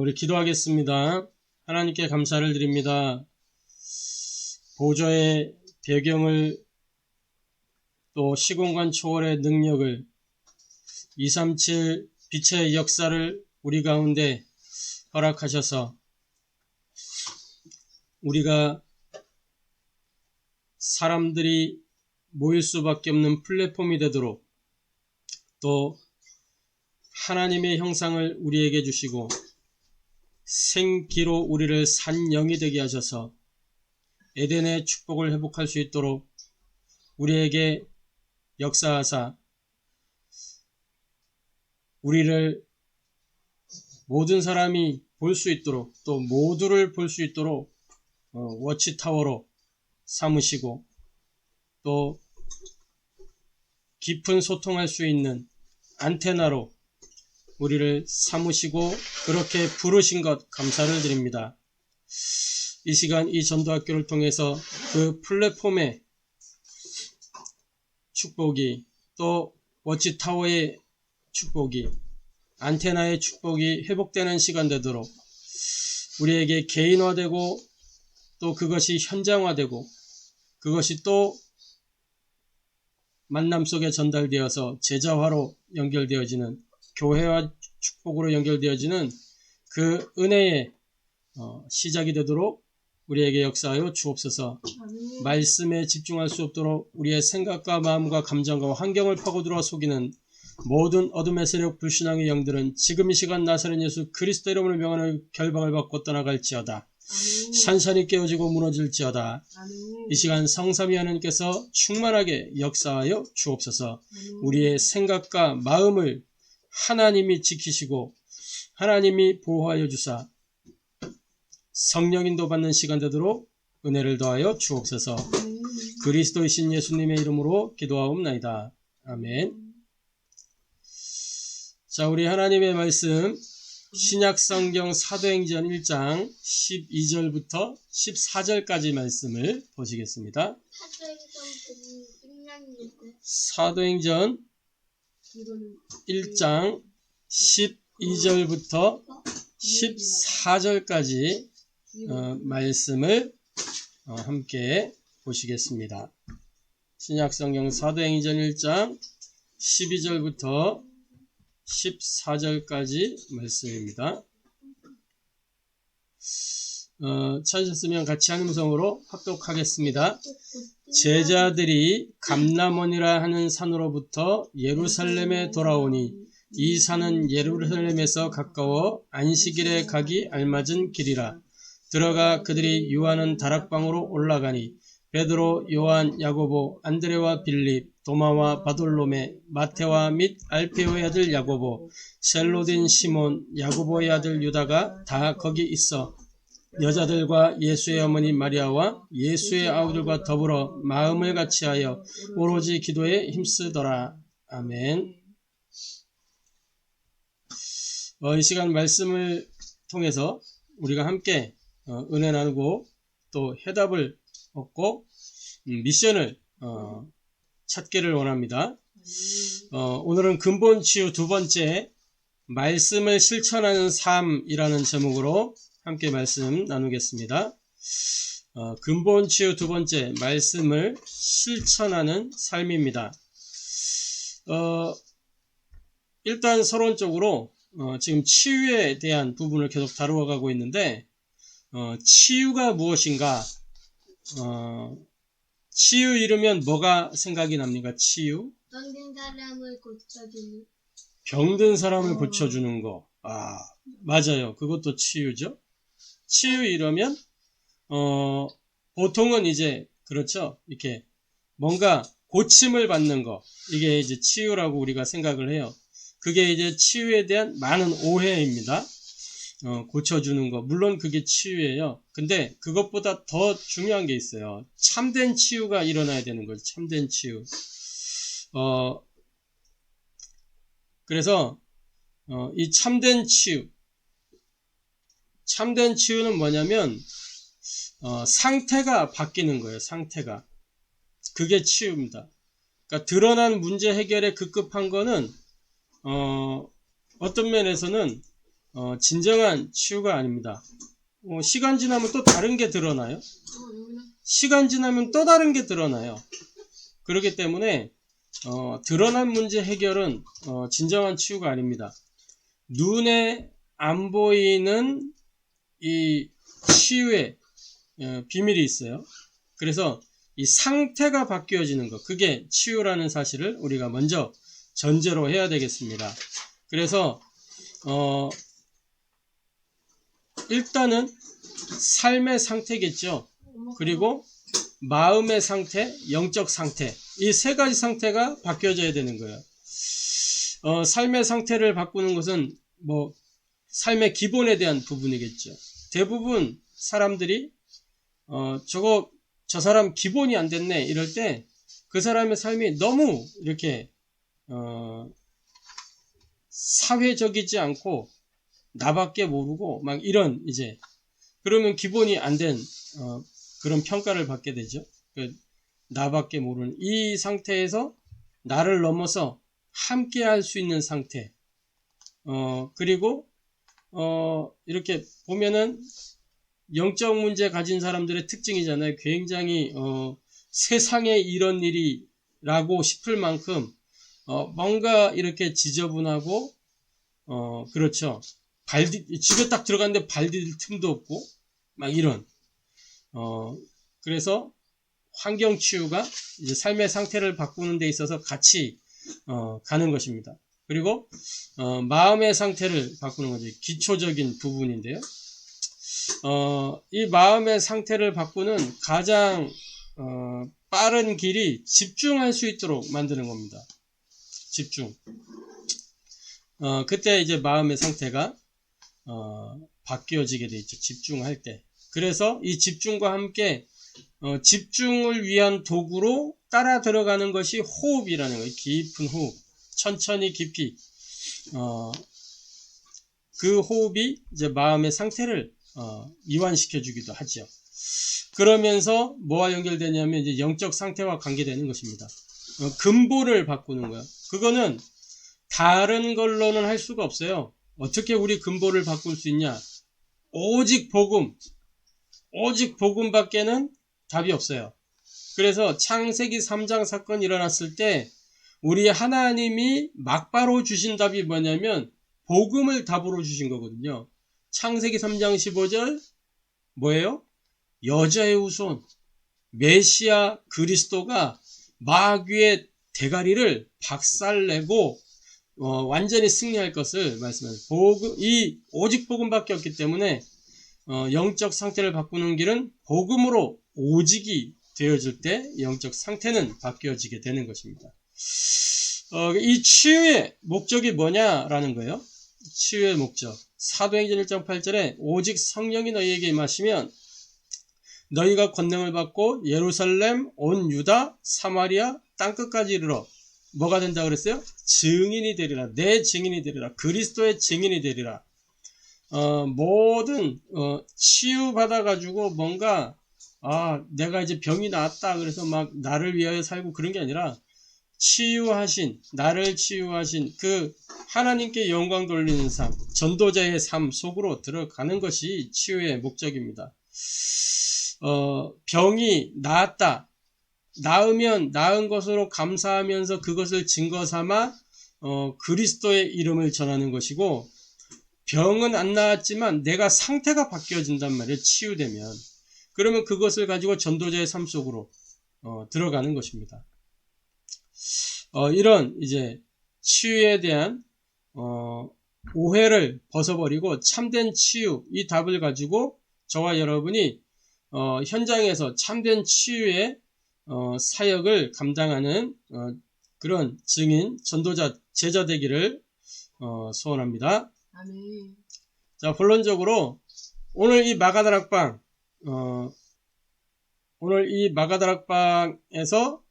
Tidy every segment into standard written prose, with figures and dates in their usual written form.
우리 기도하겠습니다. 하나님께 감사를 드립니다. 보좌의 배경을 또 시공간 초월의 능력을 237 빛의 역사를 우리 가운데 허락하셔서 우리가 사람들이 모일 수밖에 없는 플랫폼이 되도록 또 하나님의 형상을 우리에게 주시고 생기로 우리를 산 영이 되게 하셔서 에덴의 축복을 회복할 수 있도록 우리에게 역사하사 우리를 모든 사람이 볼 수 있도록 또 모두를 볼 수 있도록 워치타워로 삼으시고 또 깊은 소통할 수 있는 안테나로 우리를 삼으시고 그렇게 부르신 것 감사를 드립니다. 이 시간 이 전도학교를 통해서 그 플랫폼의 축복이 또 워치타워의 축복이 안테나의 축복이 회복되는 시간 되도록 우리에게 개인화되고 또 그것이 현장화되고 그것이 또 만남 속에 전달되어서 제자화로 연결되어지는 교회와 축복으로 연결되어지는 그 은혜의 시작이 되도록 우리에게 역사하여 주옵소서. 말씀에 집중할 수 없도록 우리의 생각과 마음과 감정과 환경을 파고들어 속이는 모든 어둠의 세력 불신앙의 영들은 지금 이 시간 나사렛 예수 그리스도 이름으로 명하는 결박을 받고 떠나갈지어다. 산산이 깨어지고 무너질지어다. 이 시간 성삼위 하나님께서 충만하게 역사하여 주옵소서. 우리의 생각과 마음을 하나님이 지키시고 하나님이 보호하여 주사 성령 인도 받는 시간 되도록 은혜를 더하여 주옵소서. 그리스도이신 예수님의 이름으로 기도하옵나이다. 아멘. 자, 우리 하나님의 말씀 신약성경 사도행전 1장 12절부터 14절까지 말씀을 보시겠습니다. 사도행전 1장 12절부터 14절까지 말씀을 함께 보시겠습니다. 신약성경 사도행전 1장 12절부터 14절까지 말씀입니다. 찾으셨으면 같이 한 음성으로 합독하겠습니다. 제자들이 감람원이라 하는 산으로부터 예루살렘에 돌아오니 이 산은 예루살렘에서 가까워 안식일에 가기 알맞은 길이라. 들어가 그들이 유하는 다락방으로 올라가니 베드로, 요한, 야고보, 안드레와 빌립, 도마와 바돌로메, 마테와 및 알페오의 아들 야고보, 셀로딘 시몬, 야고보의 아들 유다가 다 거기 있어 여자들과 예수의 어머니 마리아와 예수의 아우들과 더불어 마음을 같이하여 오로지 기도에 힘쓰더라. 아멘. 이 시간 말씀을 통해서 우리가 함께 은혜 나누고 또 해답을 얻고 미션을 찾기를 원합니다. 오늘은 근본 치유 두 번째 말씀을 실천하는 삶이라는 제목으로 함께 말씀 나누겠습니다. 근본 치유 두 번째 말씀을 실천하는 삶입니다. 일단 서론적으로 지금 치유에 대한 부분을 계속 다루어 가고 있는데 치유가 무엇인가? 치유 이르면 뭐가 생각이 납니까? 치유? 병든 사람을 고쳐주는. 병든 사람을 고쳐주는 거. 맞아요. 그것도 치유죠. 치유 이러면 보통은 이제 그렇죠. 이렇게 뭔가 고침을 받는 거. 이게 이제 치유라고 우리가 생각을 해요. 그게 이제 치유에 대한 많은 오해입니다. 고쳐주는 거. 물론 그게 치유예요. 근데 그것보다 더 중요한 게 있어요. 참된 치유가 일어나야 되는 거죠. 참된 치유. 그래서 이 참된 치유는 뭐냐면 상태가 바뀌는 거예요. 상태가. 그게 치유입니다. 그러니까 드러난 문제 해결에 급급한 거는 어떤 면에서는 진정한 치유가 아닙니다. 시간 지나면 또 다른 게 드러나요. 시간 지나면 또 다른 게 드러나요. 그렇기 때문에 드러난 문제 해결은 진정한 치유가 아닙니다. 눈에 안 보이는 이 치유의 비밀이 있어요. 그래서 이 상태가 바뀌어지는 것, 그게 치유라는 사실을 우리가 먼저 전제로 해야 되겠습니다. 그래서 일단은 삶의 상태겠죠. 그리고 마음의 상태, 영적 상태, 이 세 가지 상태가 바뀌어져야 되는 거예요. 삶의 상태를 바꾸는 것은 뭐 삶의 기본에 대한 부분이겠죠. 대부분 사람들이 저 사람 기본이 안 됐네 이럴 때 그 사람의 삶이 너무 이렇게 사회적이지 않고 나밖에 모르고 막 이런 이제 그러면 기본이 안 된 그런 평가를 받게 되죠. 나밖에 모르는 이 상태에서 나를 넘어서 함께 할 수 있는 상태. 그리고 이렇게 보면은 영적 문제 가진 사람들의 특징이잖아요. 굉장히 세상에 이런 일이라고 싶을 만큼 뭔가 이렇게 지저분하고 그렇죠. 집에 딱 들어갔는데 발 디딜 틈도 없고 막 이런 그래서 환경 치유가 이제 삶의 상태를 바꾸는 데 있어서 같이 가는 것입니다. 그리고 마음의 상태를 바꾸는 거죠. 기초적인 부분인데요. 이 마음의 상태를 바꾸는 가장 빠른 길이 집중할 수 있도록 만드는 겁니다. 집중. 그때 이제 마음의 상태가 바뀌어지게 돼 있죠. 집중할 때. 그래서 이 집중과 함께 집중을 위한 도구로 따라 들어가는 것이 호흡이라는 거예요. 깊은 호흡. 천천히 깊이. 그 호흡이 이제 마음의 상태를 이완시켜 주기도 하죠. 그러면서 뭐와 연결되냐면 이제 영적 상태와 관계되는 것입니다. 근본을 바꾸는 거예요. 그거는 다른 걸로는 할 수가 없어요. 어떻게 우리 근본을 바꿀 수 있냐? 오직 복음밖에는 답이 없어요. 그래서 창세기 3장 사건이 일어났을 때 우리 하나님이 막바로 주신 답이 뭐냐면 복음을 답으로 주신 거거든요. 창세기 3장 15절 뭐예요? 여자의 후손 메시아 그리스도가 마귀의 대가리를 박살내고 완전히 승리할 것을 말씀해요. 이 오직 복음밖에 없기 때문에 영적 상태를 바꾸는 길은 복음으로 오직이 되어질 때 영적 상태는 바뀌어지게 되는 것입니다. 이 치유의 목적이 뭐냐라는 거예요. 치유의 목적. 사도행전 1장 8절에 오직 성령이 너희에게 임하시면 너희가 권능을 받고 예루살렘, 온 유다, 사마리아, 땅끝까지 이르러 뭐가 된다 그랬어요? 증인이 되리라. 내 증인이 되리라. 그리스도의 증인이 되리라. 모든 치유받아가지고 뭔가 내가 이제 병이 나았다 그래서 막 나를 위하여 살고 그런 게 아니라 나를 치유하신 그 하나님께 영광 돌리는 삶, 전도자의 삶 속으로 들어가는 것이 치유의 목적입니다. 병이 나았다. 나으면 나은 것으로 감사하면서 그것을 증거 삼아 그리스도의 이름을 전하는 것이고, 병은 안 나았지만 내가 상태가 바뀌어진단 말이에요. 치유되면. 그러면 그것을 가지고 전도자의 삶 속으로 들어가는 것입니다. 이런 이제 치유에 대한 오해를 벗어버리고 참된 치유, 이 답을 가지고 저와 여러분이 현장에서 참된 치유의 사역을 감당하는 그런 증인, 전도자, 제자 되기를 소원합니다. 아멘. 자, 본론적으로 오늘 이 마가다락방에서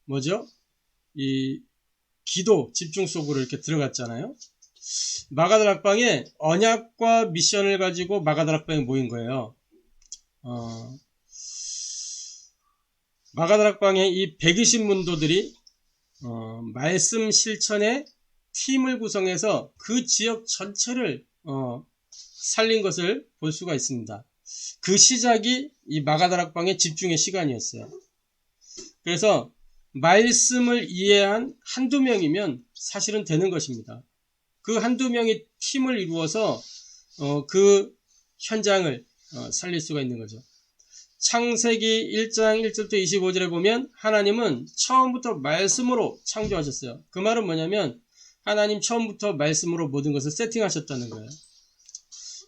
뭐죠? 이 기도 집중 속으로 이렇게 들어갔잖아요. 마가다락방에 언약과 미션을 가지고 마가다락방에 모인 거예요. 마가다락방에 이 120문도들이 말씀 실천에 팀을 구성해서 그 지역 전체를 살린 것을 볼 수가 있습니다. 그 시작이 이 마가다락방의 집중의 시간이었어요. 그래서 말씀을 이해한 한두 명이면 사실은 되는 것입니다. 그 한두 명이 팀을 이루어서 그 현장을 살릴 수가 있는 거죠. 창세기 1장 1절부터 25절에 보면 하나님은 처음부터 말씀으로 창조하셨어요. 그 말은 뭐냐면 하나님 처음부터 말씀으로 모든 것을 세팅하셨다는 거예요.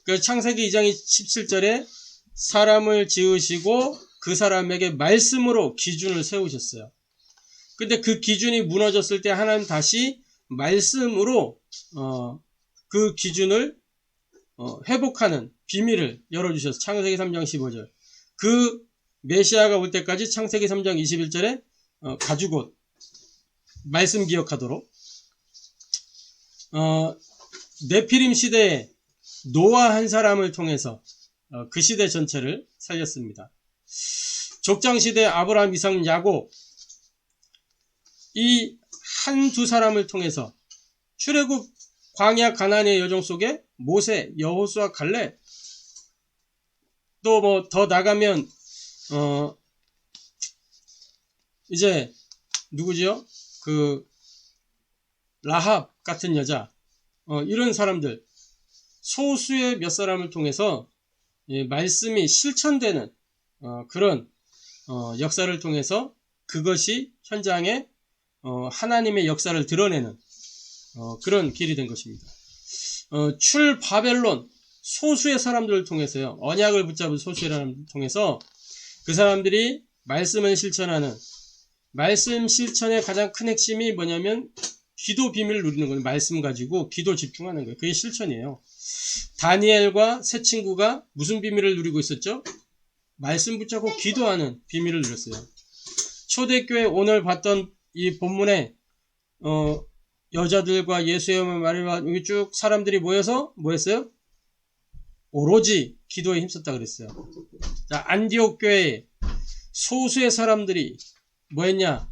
그 창세기 2장 17절에 사람을 지으시고 그 사람에게 말씀으로 기준을 세우셨어요. 근데 그 기준이 무너졌을 때 하나님 다시 말씀으로 그 기준을 회복하는 비밀을 열어주셔서 창세기 3장 15절 그 메시아가 올 때까지 창세기 3장 21절에 가죽옷 말씀 기억하도록 네피림 시대에 노아 한 사람을 통해서 그 시대 전체를 살렸습니다. 족장 시대 아브라함, 이삭, 야곱 이 한두 사람을 통해서 출애굽 광야 가나안의 여정 속에 모세, 여호수아, 갈렙 또 뭐 더 나가면 이제 누구지요? 그 라합 같은 여자 이런 사람들 소수의 몇 사람을 통해서 말씀이 실천되는 그런 역사를 통해서 그것이 현장에 하나님의 역사를 드러내는 그런 길이 된 것입니다. 출바벨론 소수의 사람들을 통해서요. 언약을 붙잡은 소수의 사람들을 통해서 그 사람들이 말씀을 실천하는 말씀 실천의 가장 큰 핵심이 뭐냐면 기도 비밀을 누리는 거예요. 말씀 가지고 기도 집중하는 거예요. 그게 실천이에요. 다니엘과 세 친구가 무슨 비밀을 누리고 있었죠? 말씀 붙잡고 기도하는 비밀을 누렸어요. 초대교회 오늘 봤던 이 본문에 여자들과 예수의 말과 여기 쭉 사람들이 모여서 뭐 했어요? 오로지 기도에 힘썼다 그랬어요. 자, 안디옥 교회에 소수의 사람들이 뭐 했냐?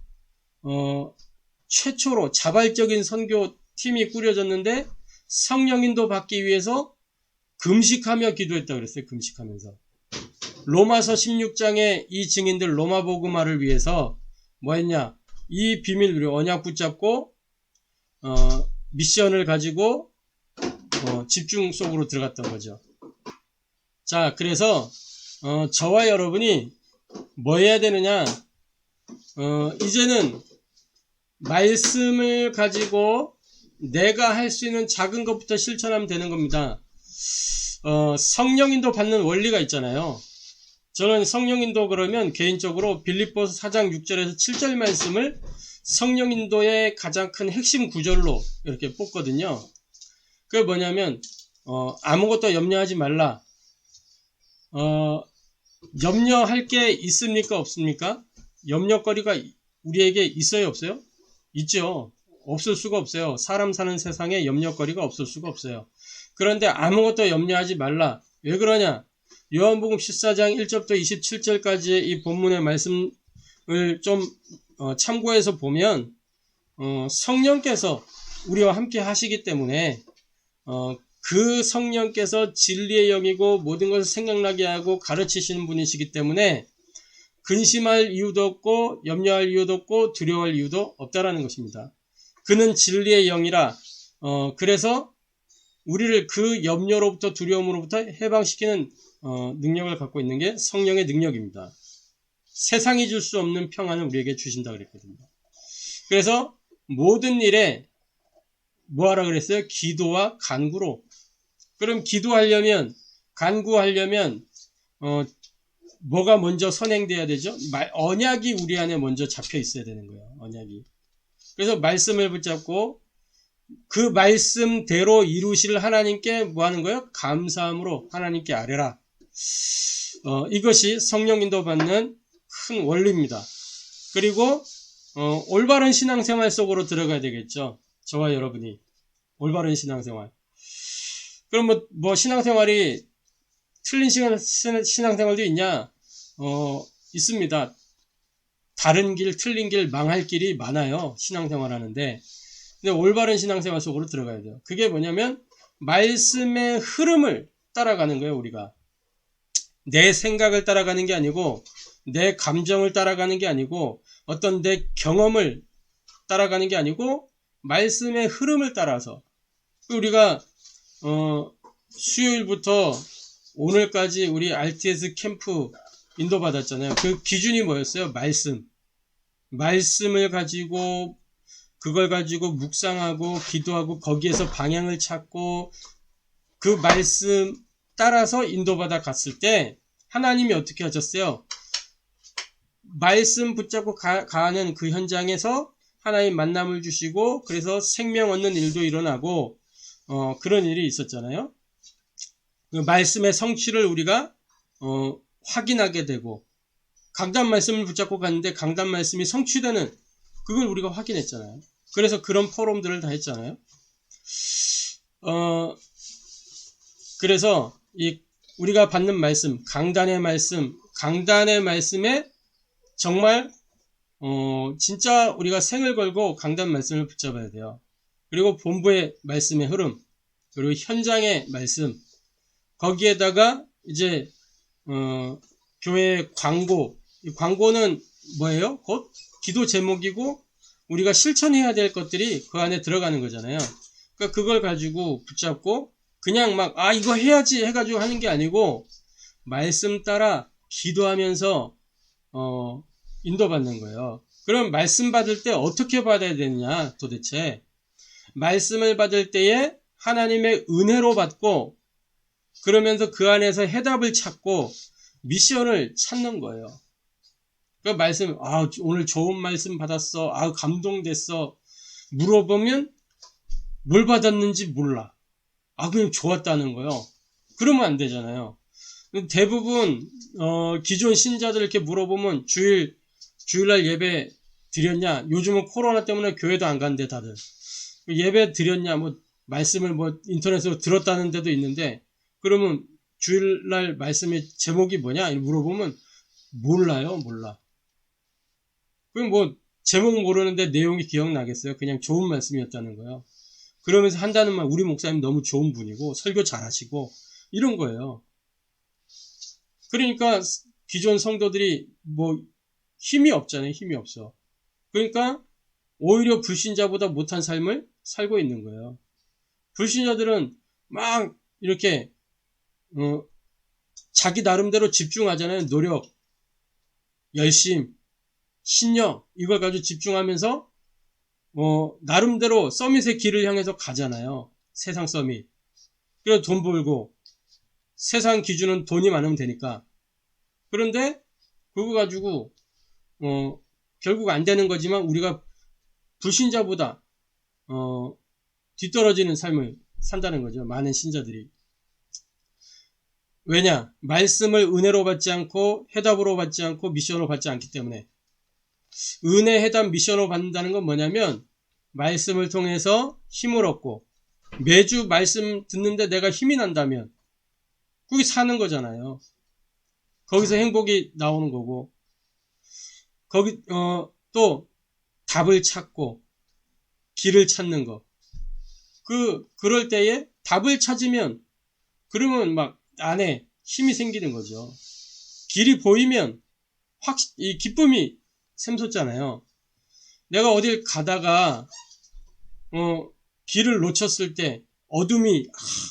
최초로 자발적인 선교팀이 꾸려졌는데 성령인도 받기 위해서 금식하며 기도했다 그랬어요. 금식하면서. 로마서 16장의 이 증인들 로마 복음화를 위해서 뭐 했냐? 이 비밀을 언약 붙잡고 미션을 가지고 집중 속으로 들어갔던 거죠. 자, 그래서 저와 여러분이 뭐 해야 되느냐? 이제는 말씀을 가지고 내가 할 수 있는 작은 것부터 실천하면 되는 겁니다. 성령인도 받는 원리가 있잖아요. 저는 성령인도 그러면 개인적으로 빌립보서 4장 6절에서 7절 말씀을 성령인도의 가장 큰 핵심 구절로 이렇게 뽑거든요. 그게 뭐냐면 아무것도 염려하지 말라. 염려할 게 있습니까? 없습니까? 염려거리가 우리에게 있어요? 없어요? 있죠. 없을 수가 없어요. 사람 사는 세상에 염려거리가 없을 수가 없어요. 그런데 아무것도 염려하지 말라. 왜 그러냐? 요한복음 14장 1절부터 27절까지의 이 본문의 말씀을 좀 참고해서 보면 성령께서 우리와 함께 하시기 때문에 그 성령께서 진리의 영이고 모든 것을 생각나게 하고 가르치시는 분이시기 때문에 근심할 이유도 없고 염려할 이유도 없고 두려워할 이유도 없다라는 것입니다. 그는 진리의 영이라 그래서 우리를 그 염려로부터 두려움으로부터 해방시키는 능력을 갖고 있는 게 성령의 능력입니다. 세상이 줄 수 없는 평안을 우리에게 주신다 그랬거든요. 그래서 모든 일에 뭐 하라 그랬어요? 기도와 간구로. 그럼 기도하려면 간구하려면 뭐가 먼저 선행돼야 되죠? 언약이 우리 안에 먼저 잡혀 있어야 되는 거예요. 언약이. 그래서 말씀을 붙잡고 그 말씀대로 이루실 하나님께 뭐 하는 거예요? 감사함으로 하나님께 아뢰라. 이것이 성령 인도 받는 큰 원리입니다. 그리고 올바른 신앙생활 속으로 들어가야 되겠죠. 저와 여러분이 올바른 신앙생활. 그럼 뭐 신앙생활이 틀린 신앙생활도 있냐? 있습니다. 다른 길, 틀린 길, 망할 길이 많아요. 신앙생활 하는데. 근데 올바른 신앙생활 속으로 들어가야 돼요. 그게 뭐냐면 말씀의 흐름을 따라가는 거예요. 우리가 내 생각을 따라가는 게 아니고 내 감정을 따라가는 게 아니고 어떤 내 경험을 따라가는 게 아니고 말씀의 흐름을 따라서 우리가 수요일부터 오늘까지 우리 RTS 캠프 인도받았잖아요. 그 기준이 뭐였어요? 말씀을 가지고 그걸 가지고 묵상하고 기도하고 거기에서 방향을 찾고 그 말씀 따라서 인도받아 갔을 때 하나님이 어떻게 하셨어요? 말씀 붙잡고 가는 그 현장에서 하나님 만남을 주시고 그래서 생명 얻는 일도 일어나고 그런 일이 있었잖아요. 그 말씀의 성취를 우리가 확인하게 되고 강단 말씀을 붙잡고 갔는데 강단 말씀이 성취되는 그걸 우리가 확인했잖아요. 그래서 그런 포럼들을 다 했잖아요. 그래서 우리가 받는 말씀, 강단의 말씀에 정말 진짜 우리가 생을 걸고 강단 말씀을 붙잡아야 돼요. 그리고 본부의 말씀의 흐름, 그리고 현장의 말씀, 거기에다가 이제 교회 광고, 이 광고는 뭐예요? 곧 기도 제목이고 우리가 실천해야 될 것들이 그 안에 들어가는 거잖아요. 그러니까 그걸 가지고 붙잡고 그냥 막 이거 해야지 해가지고 하는 게 아니고 말씀 따라 기도하면서 인도받는 거예요. 그럼 말씀 받을 때 어떻게 받아야 되느냐 도대체. 말씀을 받을 때에 하나님의 은혜로 받고 그러면서 그 안에서 해답을 찾고 미션을 찾는 거예요. 그 말씀, 오늘 좋은 말씀 받았어. 감동됐어. 물어보면 뭘 받았는지 몰라. 그냥 좋았다는 거예요. 그러면 안 되잖아요. 대부분 기존 신자들 이렇게 물어보면 주일날 예배 드렸냐? 요즘은 코로나 때문에 교회도 안 간대 다들. 예배 드렸냐? 말씀을 인터넷으로 들었다는 데도 있는데 그러면 주일날 말씀의 제목이 뭐냐? 물어보면 몰라요. 몰라. 그럼 제목 모르는데 내용이 기억나겠어요? 그냥 좋은 말씀이었다는 거예요. 그러면서 한다는 말, 우리 목사님 너무 좋은 분이고 설교 잘하시고 이런 거예요. 그러니까 기존 성도들이 힘이 없잖아요. 힘이 없어. 그러니까 오히려 불신자보다 못한 삶을 살고 있는 거예요. 불신자들은 막 이렇게 자기 나름대로 집중하잖아요. 노력, 열심, 신력 이걸 가지고 집중하면서 나름대로 서밋의 길을 향해서 가잖아요. 세상 서밋. 그래서 돈 벌고 세상 기준은 돈이 많으면 되니까. 그런데 그거 가지고 결국 안 되는 거지만 우리가 불신자보다 뒤떨어지는 삶을 산다는 거죠. 많은 신자들이. 왜냐? 말씀을 은혜로 받지 않고 해답으로 받지 않고 미션으로 받지 않기 때문에. 은혜, 해답, 미션으로 받는다는 건 뭐냐면 말씀을 통해서 힘을 얻고 매주 말씀 듣는데 내가 힘이 난다면 그게 사는 거잖아요. 거기서 행복이 나오는 거고 거기 또 답을 찾고 길을 찾는 거. 그럴 때에 답을 찾으면 그러면 막 안에 힘이 생기는 거죠. 길이 보이면 이 기쁨이 샘솟잖아요. 내가 어딜 가다가 길을 놓쳤을 때 어둠이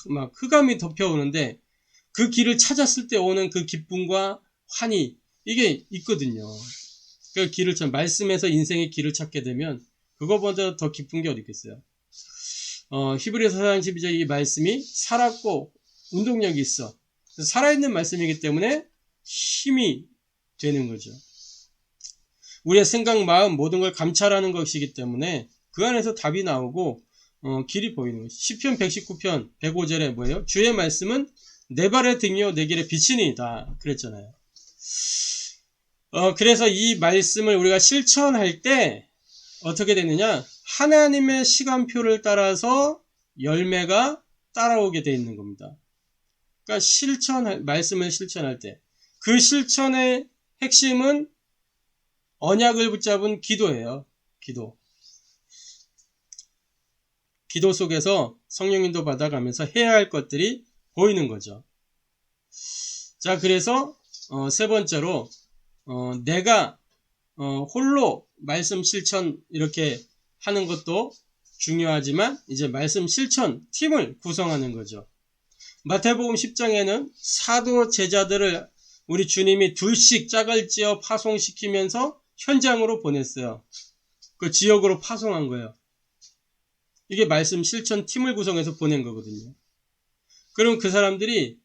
막 흑암이 덮여오는데 그 길을 찾았을 때 오는 그 기쁨과 환희 이게 있거든요. 그 길을 말씀에서 인생의 길을 찾게 되면 그거보다 더 기쁜 게 어디 있겠어요. 히브리서 4장 12절 이 말씀이 살았고 운동력이 있어. 살아있는 말씀이기 때문에 힘이 되는 거죠. 우리의 생각, 마음 모든 걸 감찰하는 것이기 때문에 그 안에서 답이 나오고 길이 보이는 거죠. 시편 119편 105절에 뭐예요? 주의 말씀은 내 발의 등이요 내 길의 빛이니이다 그랬잖아요. 그래서 이 말씀을 우리가 실천할 때 어떻게 되느냐? 하나님의 시간표를 따라서 열매가 따라오게 돼 있는 겁니다. 그러니까 말씀을 실천할 때 그 실천의 핵심은 언약을 붙잡은 기도예요. 기도. 기도 속에서 성령님도 받아가면서 해야 할 것들이 보이는 거죠. 자, 그래서 세 번째로 내가 홀로 말씀 실천 이렇게 하는 것도 중요하지만 이제 말씀 실천 팀을 구성하는 거죠. 마태복음 10장에는 사도 제자들을 우리 주님이 둘씩 짝을 지어 파송시키면서 현장으로 보냈어요. 그 지역으로 파송한 거예요. 이게 말씀 실천 팀을 구성해서 보낸 거거든요. 그럼 그 사람들이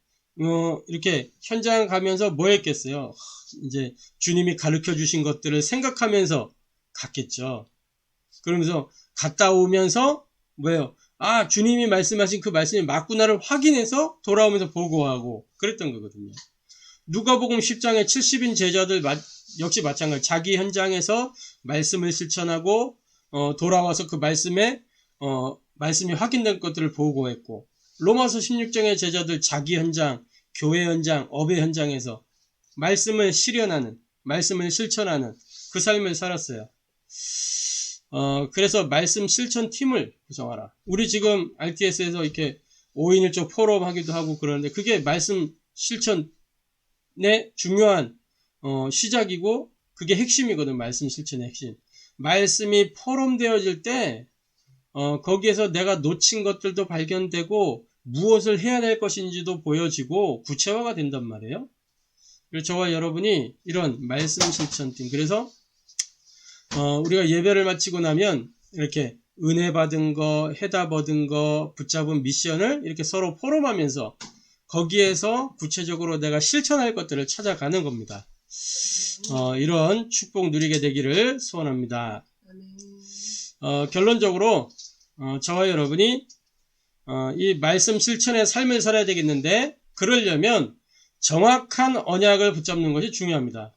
이렇게 현장 가면서 뭐 했겠어요? 이제 주님이 가르쳐 주신 것들을 생각하면서 갔겠죠. 그러면서 갔다 오면서 뭐예요? 아, 주님이 말씀하신 그 말씀이 맞구나를 확인해서 돌아오면서 보고하고 그랬던 거거든요. 누가복음 10장의 70인 제자들 역시 마찬가지. 자기 현장에서 말씀을 실천하고 돌아와서 그 말씀이 확인된 것들을 보고했고, 로마서 16장의 제자들 자기 현장, 교회 현장, 업의 현장에서 말씀을 실현하는, 말씀을 실천하는 그 삶을 살았어요. 그래서 말씀 실천 팀을 구성하라. 우리 지금 RTS에서 이렇게 5인 1조 포럼 하기도 하고 그러는데 그게 말씀 실천의 중요한 시작이고 그게 핵심이거든. 말씀 실천의 핵심. 말씀이 포럼되어질 때 거기에서 내가 놓친 것들도 발견되고 무엇을 해야 될 것인지도 보여지고 구체화가 된단 말이에요. 그래서 저와 여러분이 이런 말씀 실천팀, 그래서 우리가 예배를 마치고 나면 이렇게 은혜 받은 거, 해답 얻은 거, 붙잡은 미션을 이렇게 서로 포럼하면서 거기에서 구체적으로 내가 실천할 것들을 찾아가는 겁니다. 이런 축복 누리게 되기를 소원합니다. 결론적으로 저와 여러분이 이 말씀 실천의 삶을 살아야 되겠는데, 그러려면 정확한 언약을 붙잡는 것이 중요합니다.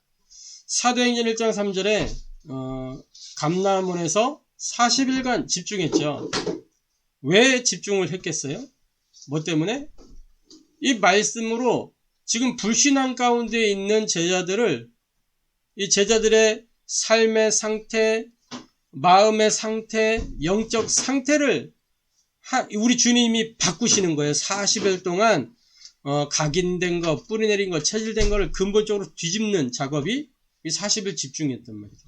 사도행전 1장 3절에 감람원에서 40일간 집중했죠. 왜 집중을 했겠어요? 뭐 때문에? 이 말씀으로 지금 불신앙 가운데 있는 제자들을, 이 제자들의 삶의 상태, 마음의 상태, 영적 상태를 우리 주님이 바꾸시는 거예요. 40일 동안 각인된 거, 뿌리 내린 거, 체질된 거를 근본적으로 뒤집는 작업이 이 40일 집중했단 말이죠.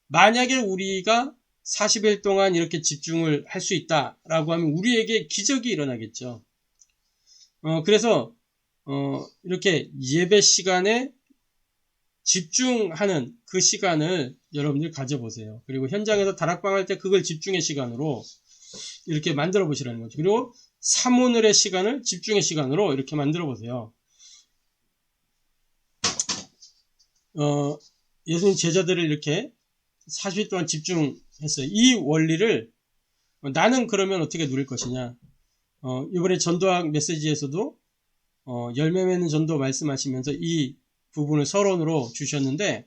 만약에 우리가 40일 동안 이렇게 집중을 할 수 있다라고 하면 우리에게 기적이 일어나겠죠. 그래서 이렇게 예배 시간에 집중하는 그 시간을 여러분들 가져보세요. 그리고 현장에서 다락방 할 때 그걸 집중의 시간으로 이렇게 만들어 보시라는 거죠. 그리고 사모늘의 시간을 집중의 시간으로 이렇게 만들어 보세요. 예수님 제자들을 이렇게 40일 동안 집중했어요. 이 원리를 나는 그러면 어떻게 누릴 것이냐. 이번에 전도학 메시지에서도 열매 맺는 전도 말씀하시면서 이 부분을 서론으로 주셨는데,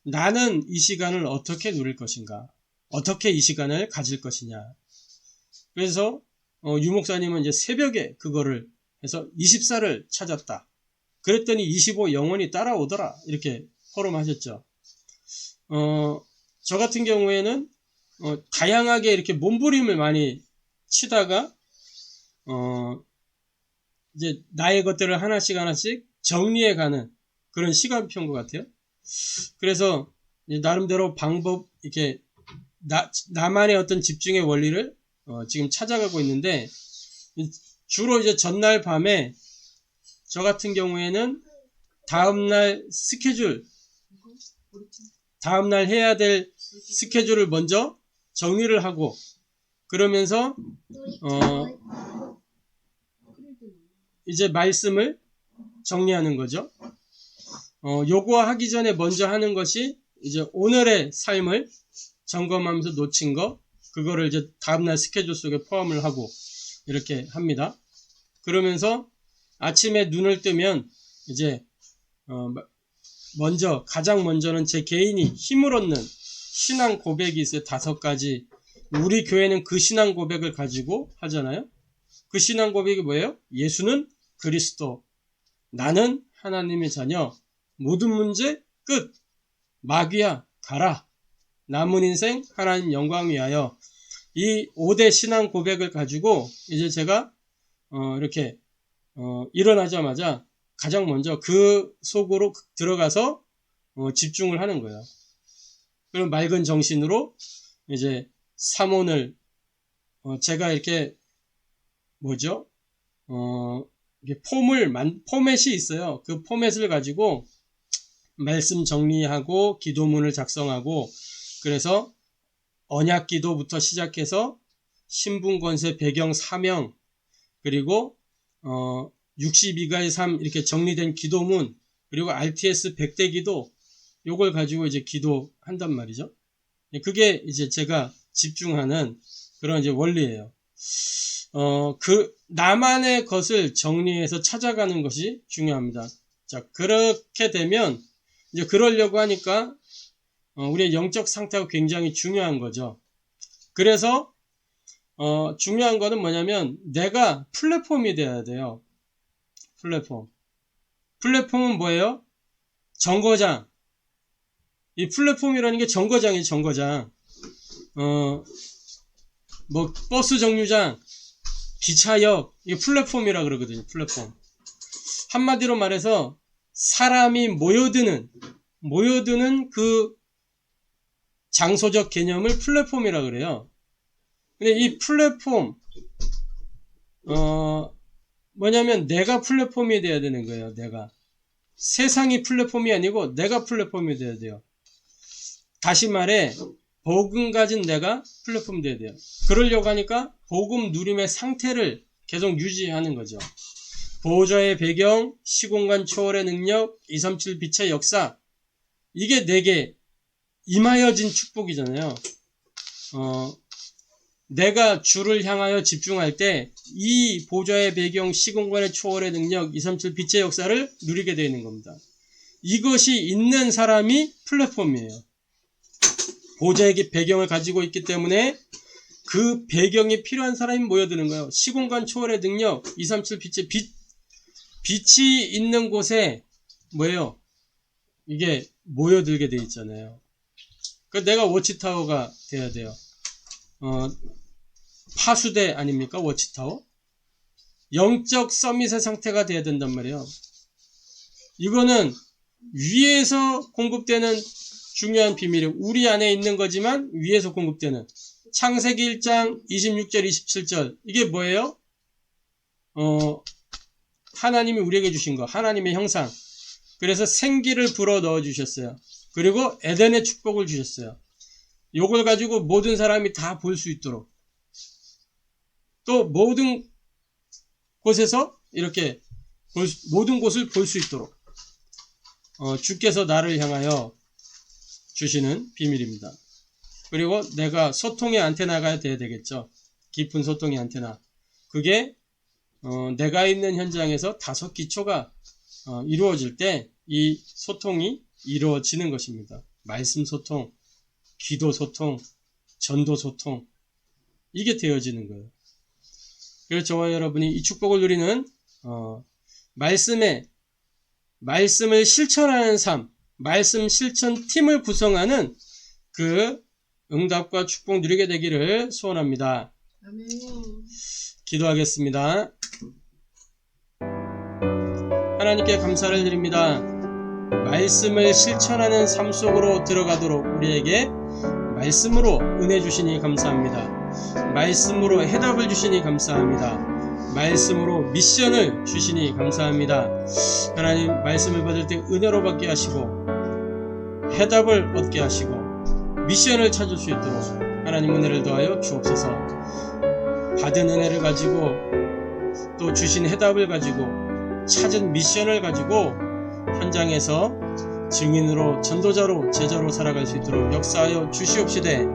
나는 이 시간을 어떻게 누릴 것인가, 어떻게 이 시간을 가질 것이냐. 그래서 유목사님은 이제 새벽에 그거를 해서 24를 찾았다. 그랬더니 25 영원히 따라오더라. 이렇게 포럼하셨죠. 저 같은 경우에는 다양하게 이렇게 몸부림을 많이 치다가 이제 나의 것들을 하나씩 정리해가는 그런 시간표인 것 같아요. 그래서 나름대로 방법, 이렇게 나만의 어떤 집중의 원리를 지금 찾아가고 있는데, 주로 이제 전날 밤에 저 같은 경우에는 다음날 스케줄, 다음날 해야 될 스케줄을 먼저 정리를 하고, 그러면서 이제 말씀을 정리하는 거죠. 요거 하기 전에 먼저 하는 것이 이제 오늘의 삶을 점검하면서 놓친 거, 그거를 이제 다음날 스케줄 속에 포함을 하고 이렇게 합니다. 그러면서 아침에 눈을 뜨면 이제 가장 먼저는 제 개인이 힘을 얻는 신앙 고백이 있어요. 5가지. 우리 교회는 그 신앙 고백을 가지고 하잖아요. 그 신앙 고백이 뭐예요? 예수는 그리스도, 나는 하나님의 자녀, 모든 문제 끝, 마귀야 가라. 남은 인생 하나님 영광 위하여, 이 5대 신앙 고백을 가지고 이제 제가 이렇게 일어나자마자 가장 먼저 그 속으로 들어가서 집중을 하는 거예요. 그럼 맑은 정신으로 이제 삼원을 제가 이렇게 이게 포맷이 있어요. 그 포맷을 가지고 말씀 정리하고 기도문을 작성하고, 그래서 언약 기도부터 시작해서 신분 권세 배경 사명, 그리고 62가의 삶, 이렇게 정리된 기도문, 그리고 RTS 100대 기도, 요걸 가지고 이제 기도한단 말이죠. 그게 이제 제가 집중하는 그런 이제 원리예요. 나만의 것을 정리해서 찾아가는 것이 중요합니다. 자, 그렇게 되면 이제 그러려고 하니까 우리의 영적 상태가 굉장히 중요한 거죠. 그래서 중요한 거는 뭐냐면 내가 플랫폼이 돼야 돼요. 플랫폼은 뭐예요? 정거장. 이 플랫폼이라는 게 정거장이에요. 정거장. 버스 정류장, 기차역, 이게 플랫폼이라 그러거든요. 플랫폼. 한마디로 말해서 사람이 모여드는 그 장소적 개념을 플랫폼이라 그래요. 근데 이 플랫폼 뭐냐면 내가 플랫폼이 돼야 되는 거예요. 내가. 세상이 플랫폼이 아니고 내가 플랫폼이 돼야 돼요. 다시 말해 복음 가진 내가 플랫폼 돼야 돼요. 그러려고 하니까 복음 누림의 상태를 계속 유지하는 거죠. 보호자의 배경, 시공간 초월의 능력, 237 빛의 역사, 이게 내게 임하여진 축복이잖아요. 내가 주를 향하여 집중할 때 이 보좌의 배경, 시공간의 초월의 능력, 237 빛의 역사를 누리게 되어 있는 겁니다. 이것이 있는 사람이 플랫폼이에요. 보좌의 배경을 가지고 있기 때문에 그 배경이 필요한 사람이 모여드는 거예요. 시공간 초월의 능력, 237 빛의 빛이 있는 곳에 뭐예요? 이게 모여들게 돼 있잖아요. 그 내가 워치타워가 돼야 돼요. 파수대 아닙니까? 워치타워? 영적 서밋의 상태가 돼야 된단 말이에요. 이거는 위에서 공급되는 중요한 비밀이에요. 우리 안에 있는 거지만 위에서 공급되는. 창세기 1장 26절 27절 이게 뭐예요? 하나님이 우리에게 주신 거, 하나님의 형상. 그래서 생기를 불어 넣어 주셨어요. 그리고 에덴의 축복을 주셨어요. 요걸 가지고 모든 사람이 다 볼 수 있도록, 또 모든 곳에서 이렇게 모든 곳을 볼 수 있도록 주께서 나를 향하여 주시는 비밀입니다. 그리고 내가 소통의 안테나가 돼야 되겠죠. 깊은 소통의 안테나. 그게 내가 있는 현장에서 5기초가 이루어질 때 이 소통이 이루어지는 것입니다. 말씀 소통, 기도 소통, 전도 소통, 이게 되어지는 거예요. 그래서 저와 여러분이 이 축복을 누리는 말씀을 실천하는 삶, 말씀 실천 팀을 구성하는 그 응답과 축복 누리게 되기를 소원합니다. 아멘. 기도하겠습니다. 하나님께 감사를 드립니다. 말씀을 실천하는 삶 속으로 들어가도록 우리에게 말씀으로 은혜 주시니 감사합니다. 말씀으로 해답을 주시니 감사합니다. 말씀으로 미션을 주시니 감사합니다. 하나님, 말씀을 받을 때 은혜로 받게 하시고 해답을 얻게 하시고 미션을 찾을 수 있도록 하나님 은혜를 더하여 주옵소서. 받은 은혜를 가지고 또 주신 해답을 가지고 찾은 미션을 가지고 현장에서 증인으로, 전도자로, 제자로 살아갈 수 있도록 역사하여 주시옵시되,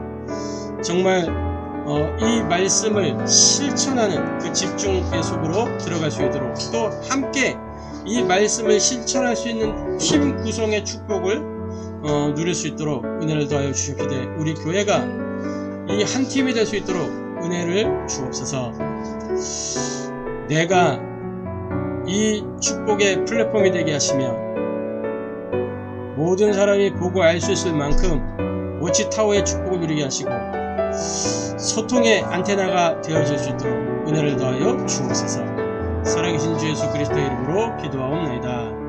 정말 이 말씀을 실천하는 그 집중의 속으로 들어갈 수 있도록, 또 함께 이 말씀을 실천할 수 있는 팀 구성의 축복을 누릴 수 있도록 은혜를 더하여 주시옵시되, 우리 교회가 이 한 팀이 될 수 있도록 은혜를 주옵소서. 내가 이 축복의 플랫폼이 되게 하시며 모든 사람이 보고 알 수 있을 만큼 워치타워의 축복을 누리게 하시고 소통의 안테나가 되어줄 수 있도록 은혜를 더하여 주옵소서. 살아계신 주 예수 그리스도의 이름으로 기도하옵나이다.